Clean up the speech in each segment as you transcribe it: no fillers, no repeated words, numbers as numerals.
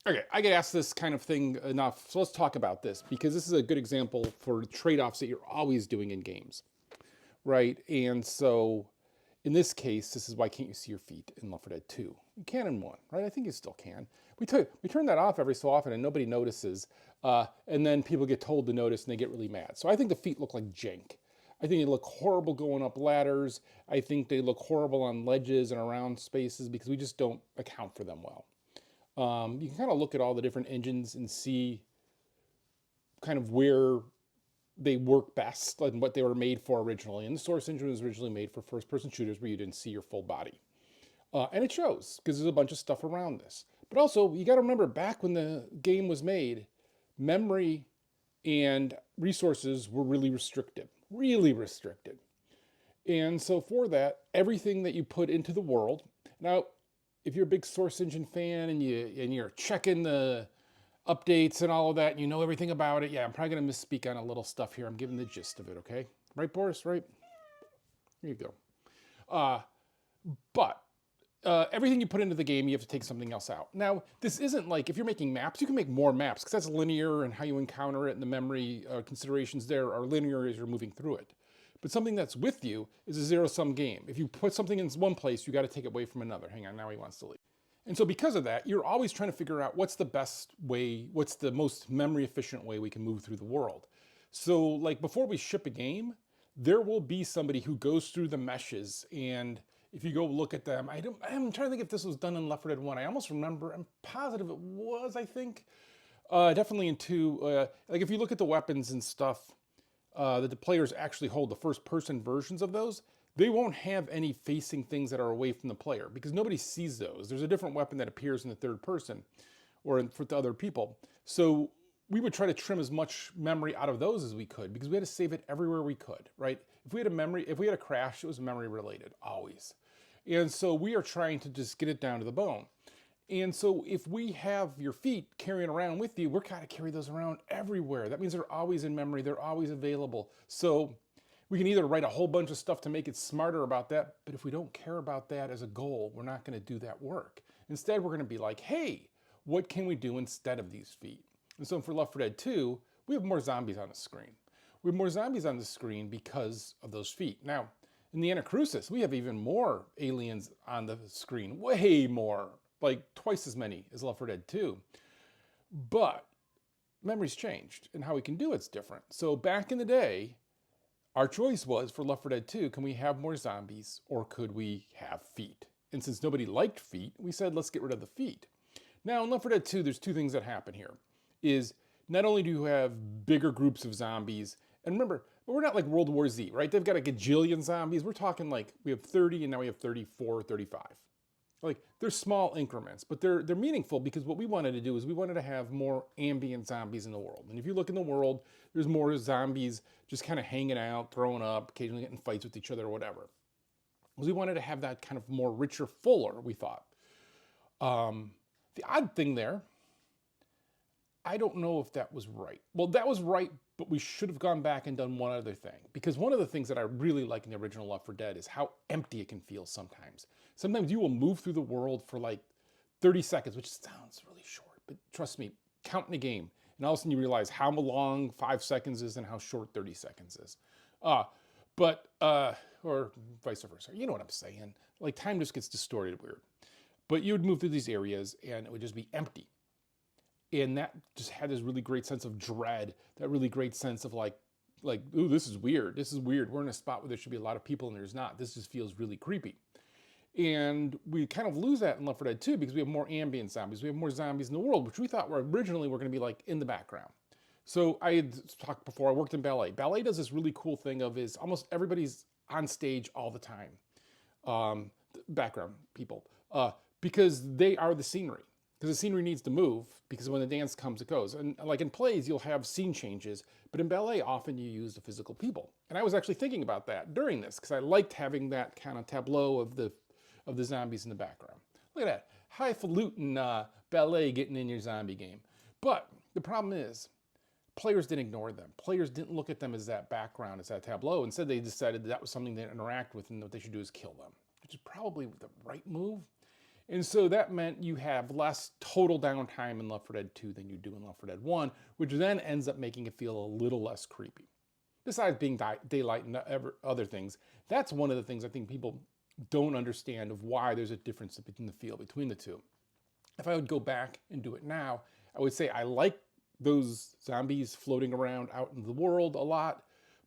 Okay, I get asked this kind of thing enough, so let's talk about this because this is a good example for trade-offs that you're always doing in games, right? And so, in this case, this is why can't you see your feet in Left 4 Dead 2? You can in 1, right? I think you still can. We turn that off every so often and nobody notices, and then people get told to notice and they get really mad. So I think the feet look like jank. I think they look horrible going up ladders. I think they look horrible on ledges and around spaces because we just don't account for them well. You can kind of look at all the different engines and see kind of where they work best and what they were made for originally. And the Source engine was originally made for first-person shooters where you didn't see your full body. And it shows because there's a bunch of stuff around this. But also, you got to remember back when the game was made, memory and resources were really restricted, really restricted. And so for that, everything that you put into the world, now, if you're a big Source Engine fan and you're checking the updates and all of that, and you know everything about it, yeah, I'm probably gonna misspeak on a little stuff here. I'm giving the gist of it, okay? Right, Boris? Right? Here you go. Uh, but everything you put into the game, you have to take something else out. Now, this isn't like if you're making maps, you can make more maps because that's linear and how you encounter it and the memory considerations there are linear as you're moving through it. But something that's with you is a zero-sum game. If you put something in one place, you got to take it away from another. Hang on, now he wants to leave. And so because of that, you're always trying to figure out what's the best way, what's the most memory efficient way we can move through the world. So like before we ship a game, there will be somebody who goes through the meshes, and if you go look at them, I'm trying to think if this was done in Left 4 Dead 1. I almost remember, I'm positive it was, I think. Definitely in 2. Like if you look at the weapons and stuff that the players actually hold, the first person versions of those, they won't have any facing things that are away from the player because nobody sees those. There's a different weapon that appears in the third person or for the other people. So we would try to trim as much memory out of those as we could because we had to save it everywhere we could, right? If we had a crash, it was memory related, always. And so we are trying to just get it down to the bone. And so if we have your feet carrying around with you, we're kind of carry those around everywhere. That means they're always in memory, they're always available. So we can either write a whole bunch of stuff to make it smarter about that, but if we don't care about that as a goal, we're not going to do that work. Instead, we're going to be like, hey, what can we do instead of these feet? And so for Left 4 Dead 2, we have more zombies on the screen. We have more zombies on the screen because of those feet. Now, in the Anacrusis, we have even more aliens on the screen, way more, like twice as many as Left 4 Dead 2. But memory's changed and how we can do it's different. So back in the day, our choice was for Left 4 Dead 2, can we have more zombies or could we have feet? And since nobody liked feet, we said, let's get rid of the feet. Now in Left 4 Dead 2, there's two things that happen here. Is not only do you have bigger groups of zombies, and remember, we're not like World War Z, right? They've got a gajillion zombies. We're talking like we have 30 and now we have 34, 35. Like they're small increments, but they're meaningful because what we wanted to do is we wanted to have more ambient zombies in the world. And if you look in the world, there's more zombies just kind of hanging out, throwing up, occasionally getting fights with each other or whatever. Because we wanted to have that kind of more richer, fuller, we thought. The odd thing there, I don't know if that was right. Well, that was right, but we should have gone back and done one other thing. Because one of the things that I really like in the original Left 4 Dead is how empty it can feel sometimes. Sometimes you will move through the world for like 30 seconds, which sounds really short, but trust me, count in a game. And all of a sudden you realize how long 5 seconds is and how short 30 seconds is. Or vice versa. You know what I'm saying. Like time just gets distorted weird. But you would move through these areas and it would just be empty. And that just had this really great sense of dread, that really great sense of like, ooh, this is weird. This is weird. We're in a spot where there should be a lot of people and there's not. This just feels really creepy. And we kind of lose that in Left 4 Dead 2 because we have more ambient zombies. We have more zombies in the world, which we thought were originally were going to be like in the background. So I had talked before, I worked in ballet. Ballet does this really cool thing of is almost everybody's on stage all the time. Background people. Because they are the scenery. Because the scenery needs to move, because when the dance comes, it goes. And like in plays, you'll have scene changes, but in ballet, often you use the physical people. And I was actually thinking about that during this, because I liked having that kind of tableau of the zombies in the background. Look at that, highfalutin ballet getting in your zombie game. But the problem is, players didn't ignore them. Players didn't look at them as that background, as that tableau. Instead, they decided that was something they interact with and what they should do is kill them, which is probably the right move. And so that meant you have less total downtime in Left 4 Dead 2 than you do in Left 4 Dead 1, which then ends up making it feel a little less creepy. Besides being daylight and other things, that's one of the things I think people don't understand of why there's a difference in the feel between the two. If I would go back and do it now, I would say I like those zombies floating around out in the world a lot,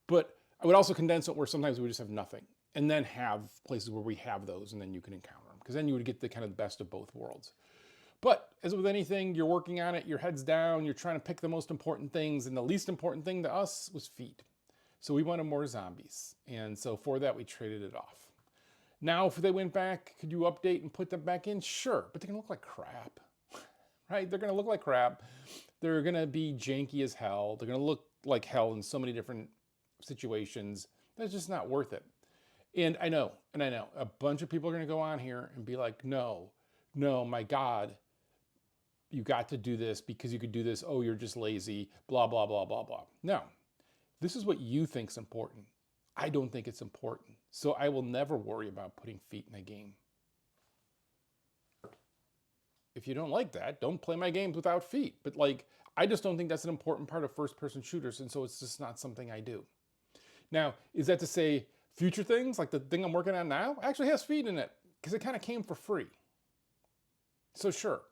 but I would also condense it where sometimes we just have nothing, and then have places where we have those, and then you can encounter them, because then you would get the kind of the best of both worlds. But as with anything, you're working on it, your head's down, you're trying to pick the most important things, and the least important thing to us was feet. So we wanted more zombies, and so for that we traded it off. Now, if they went back, could you update and put them back in? Sure, but they're gonna look like crap, right? They're gonna look like crap. They're gonna be janky as hell. They're gonna look like hell in so many different situations. That's just not worth it. And I know, a bunch of people are gonna go on here and be like, no, my God, you got to do this because you could do this. Oh, you're just lazy, blah, blah, blah, blah, blah. No, this is what you think's important. I don't think it's important. So I will never worry about putting feet in a game. If you don't like that, don't play my games without feet. But like, I just don't think that's an important part of first-person shooters, and so it's just not something I do. Now, is that to say future things, like the thing I'm working on now, actually has feet in it, because it kind of came for free. So sure.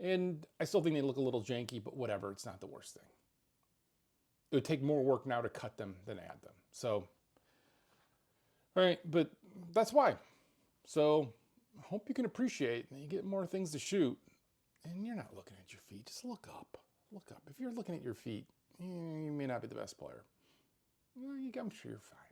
And I still think they look a little janky, but whatever, it's not the worst thing. It would take more work now to cut them than add them. So, all right, but that's why. So I hope you can appreciate that you get more things to shoot, and you're not looking at your feet. Just look up. Look up. If you're looking at your feet, you may not be the best player. I'm sure you're fine.